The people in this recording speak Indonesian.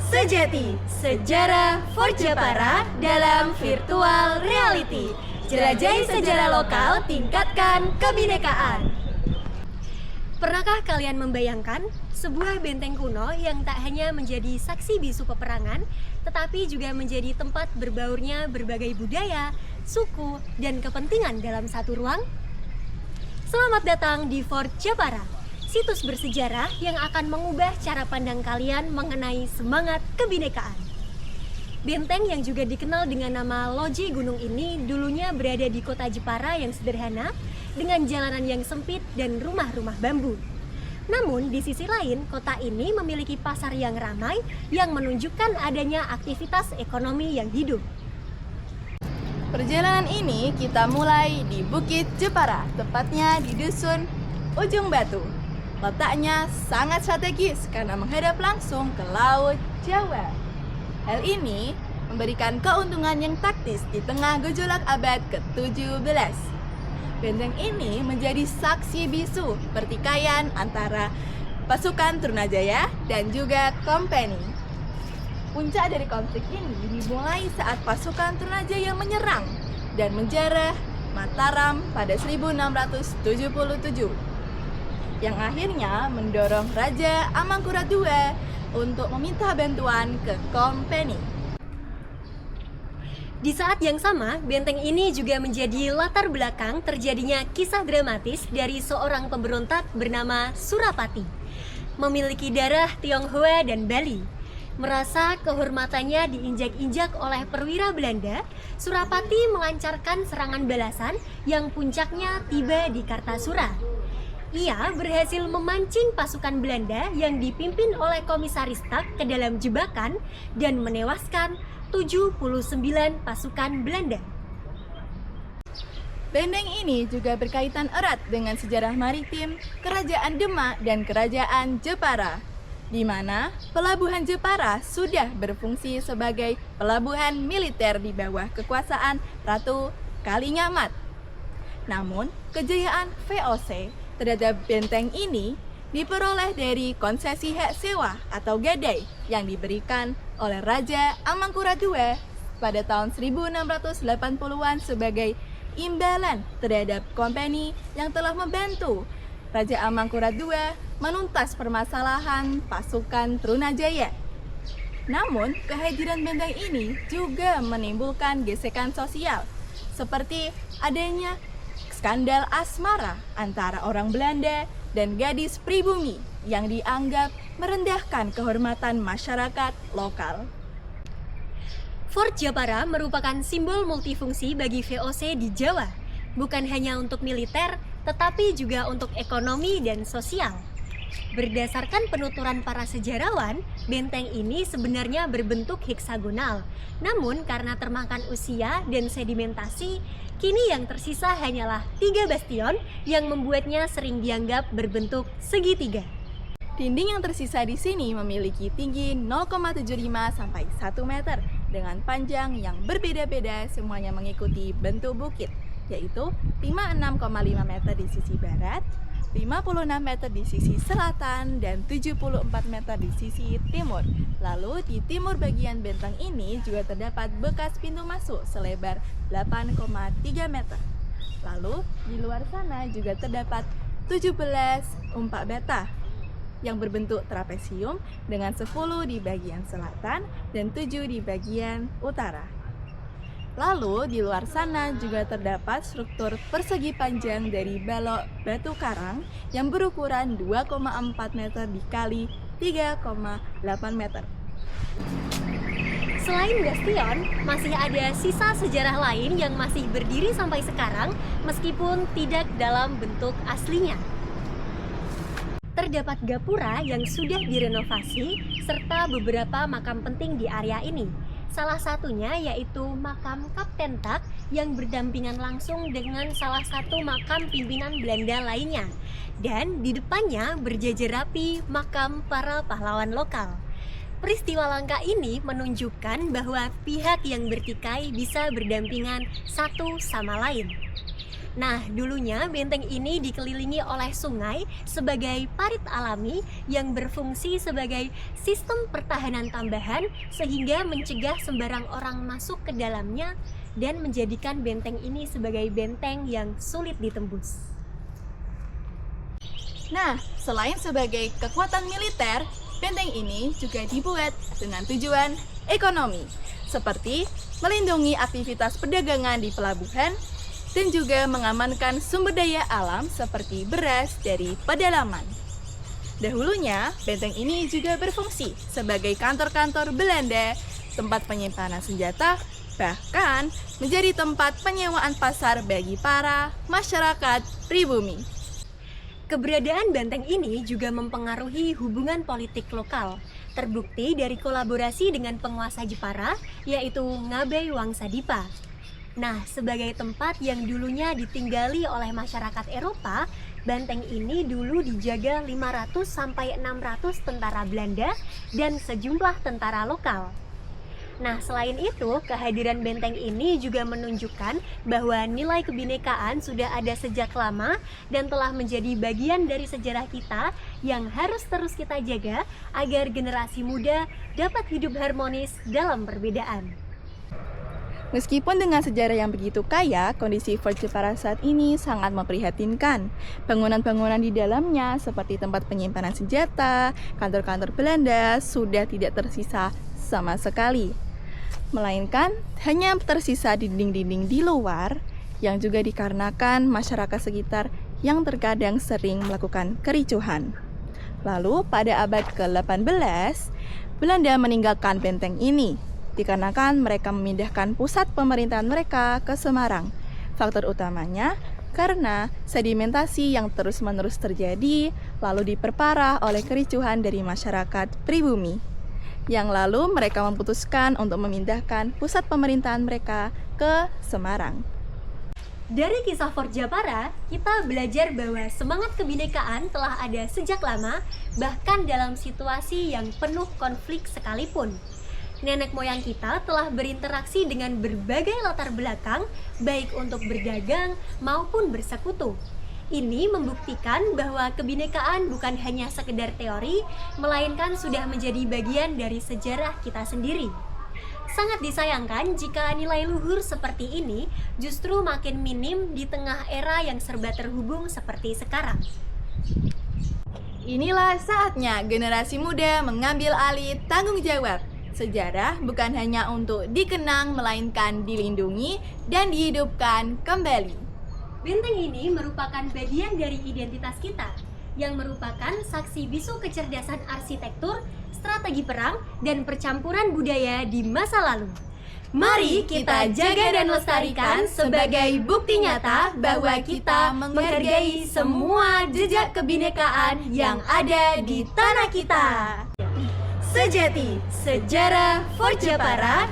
Sejati, sejarah for Jepara dalam virtual reality. Jelajahi sejarah lokal, tingkatkan kebinekaan. Pernahkah kalian membayangkan sebuah benteng kuno yang tak hanya menjadi saksi bisu peperangan, tetapi juga menjadi tempat berbaurnya berbagai budaya, suku, dan kepentingan dalam satu ruang? Selamat datang di Fort Jepara, situs bersejarah yang akan mengubah cara pandang kalian mengenai semangat kebinekaan. Benteng yang juga dikenal dengan nama Loji Gunung ini dulunya berada di kota Jepara yang sederhana dengan jalanan yang sempit dan rumah-rumah bambu. Namun di sisi lain, kota ini memiliki pasar yang ramai yang menunjukkan adanya aktivitas ekonomi yang hidup. Perjalanan ini kita mulai di Bukit Jepara, tepatnya di Dusun Ujung Batu. Letaknya sangat strategis karena menghadap langsung ke Laut Jawa. Hal ini memberikan keuntungan yang taktis di tengah gejolak abad ke-17. Benteng ini menjadi saksi bisu pertikaian antara pasukan Trunajaya dan juga Kompeni. Puncak dari konflik ini dimulai saat pasukan Trunajaya menyerang dan menjarah Mataram pada 1677, yang akhirnya mendorong Raja Amangkurat II untuk meminta bantuan ke Kompeni. Di saat yang sama, benteng ini juga menjadi latar belakang terjadinya kisah dramatis dari seorang pemberontak bernama Surapati. Memiliki darah Tionghoa dan Bali. Merasa kehormatannya diinjak-injak oleh perwira Belanda, Surapati melancarkan serangan balasan yang puncaknya tiba di Kartasura. Ia berhasil memancing pasukan Belanda yang dipimpin oleh Komisaris Tak ke dalam jebakan dan menewaskan 79 pasukan Belanda. Benteng ini juga berkaitan erat dengan sejarah maritim Kerajaan Demak dan Kerajaan Jepara, di mana pelabuhan Jepara sudah berfungsi sebagai pelabuhan militer di bawah kekuasaan Ratu Kalinyamat. Namun, kejayaan VOC terhadap benteng ini diperoleh dari konsesi hak sewa atau gadai yang diberikan oleh Raja Amangkurat II pada tahun 1680-an sebagai imbalan terhadap Kompeni yang telah membantu Raja Amangkurat II menuntas permasalahan pasukan Trunajaya. Namun, kehadiran benteng ini juga menimbulkan gesekan sosial, seperti adanya skandal asmara antara orang Belanda dan gadis pribumi yang dianggap merendahkan kehormatan masyarakat lokal. Fort Jepara merupakan simbol multifungsi bagi VOC di Jawa, bukan hanya untuk militer, tetapi juga untuk ekonomi dan sosial. Berdasarkan penuturan para sejarawan, benteng ini sebenarnya berbentuk heksagonal. Namun karena termakan usia dan sedimentasi, kini yang tersisa hanyalah 3 bastion yang membuatnya sering dianggap berbentuk segitiga. Dinding yang tersisa di sini memiliki tinggi 0,75 sampai 1 meter dengan panjang yang berbeda-beda, semuanya mengikuti bentuk bukit, yaitu 56,5 meter di sisi barat, 56 meter di sisi selatan, dan 74 meter di sisi timur. Lalu di timur bagian benteng ini juga terdapat bekas pintu masuk selebar 8,3 meter. Lalu di luar sana juga terdapat 17 umpak beta yang berbentuk trapesium dengan 10 di bagian selatan dan 7 di bagian utara. Lalu di luar sana juga terdapat struktur persegi panjang dari balok batu karang yang berukuran 2,4 meter dikali 3,8 meter. Selain bastion, masih ada sisa sejarah lain yang masih berdiri sampai sekarang meskipun tidak dalam bentuk aslinya. Terdapat gapura yang sudah direnovasi serta beberapa makam penting di area ini. Salah satunya yaitu makam Kapten Tak yang berdampingan langsung dengan salah satu makam pimpinan Belanda lainnya. Dan di depannya berjajar rapi makam para pahlawan lokal. Peristiwa langka ini menunjukkan bahwa pihak yang bertikai bisa berdampingan satu sama lain. Nah, dulunya benteng ini dikelilingi oleh sungai sebagai parit alami yang berfungsi sebagai sistem pertahanan tambahan sehingga mencegah sembarang orang masuk ke dalamnya dan menjadikan benteng ini sebagai benteng yang sulit ditembus. Nah, selain sebagai kekuatan militer, benteng ini juga dibuat dengan tujuan ekonomi, seperti melindungi aktivitas perdagangan di pelabuhan dan juga mengamankan sumber daya alam seperti beras dari pedalaman. Dahulunya, benteng ini juga berfungsi sebagai kantor-kantor Belanda, tempat penyimpanan senjata, bahkan menjadi tempat penyewaan pasar bagi para masyarakat pribumi. Keberadaan benteng ini juga mempengaruhi hubungan politik lokal, terbukti dari kolaborasi dengan penguasa Jepara, yaitu Ngabei Wangsadipa. Nah, sebagai tempat yang dulunya ditinggali oleh masyarakat Eropa, benteng ini dulu dijaga 500-600 tentara Belanda dan sejumlah tentara lokal. Nah, selain itu, kehadiran benteng ini juga menunjukkan bahwa nilai kebinekaan sudah ada sejak lama dan telah menjadi bagian dari sejarah kita yang harus terus kita jaga agar generasi muda dapat hidup harmonis dalam perbedaan. Meskipun dengan sejarah yang begitu kaya, kondisi Fort Jepara saat ini sangat memprihatinkan. Bangunan-bangunan di dalamnya seperti tempat penyimpanan senjata, kantor-kantor Belanda sudah tidak tersisa sama sekali. Melainkan hanya tersisa dinding-dinding di luar yang juga dikarenakan masyarakat sekitar yang terkadang sering melakukan kericuhan. Lalu pada abad ke-18, Belanda meninggalkan benteng ini dikarenakan mereka memindahkan pusat pemerintahan mereka ke Semarang. Faktor utamanya karena sedimentasi yang terus-menerus terjadi lalu diperparah oleh kericuhan dari masyarakat pribumi. Yang lalu mereka memutuskan untuk memindahkan pusat pemerintahan mereka ke Semarang. Dari kisah Fort Jepara, kita belajar bahwa semangat kebinekaan telah ada sejak lama, bahkan dalam situasi yang penuh konflik sekalipun. Nenek moyang kita telah berinteraksi dengan berbagai latar belakang, baik untuk berdagang maupun bersekutu. Ini membuktikan bahwa kebinekaan bukan hanya sekedar teori, melainkan sudah menjadi bagian dari sejarah kita sendiri. Sangat disayangkan jika nilai luhur seperti ini justru makin minim di tengah era yang serba terhubung seperti sekarang. Inilah saatnya generasi muda mengambil alih tanggung jawab. Sejarah bukan hanya untuk dikenang, melainkan dilindungi dan dihidupkan kembali. Benteng ini merupakan bagian dari identitas kita, yang merupakan saksi bisu kecerdasan arsitektur, strategi perang, dan percampuran budaya di masa lalu. Mari kita jaga dan lestarikan sebagai bukti nyata bahwa kita menghargai semua jejak kebinekaan yang ada di tanah kita. Sejati, sejarah Fort Jepara.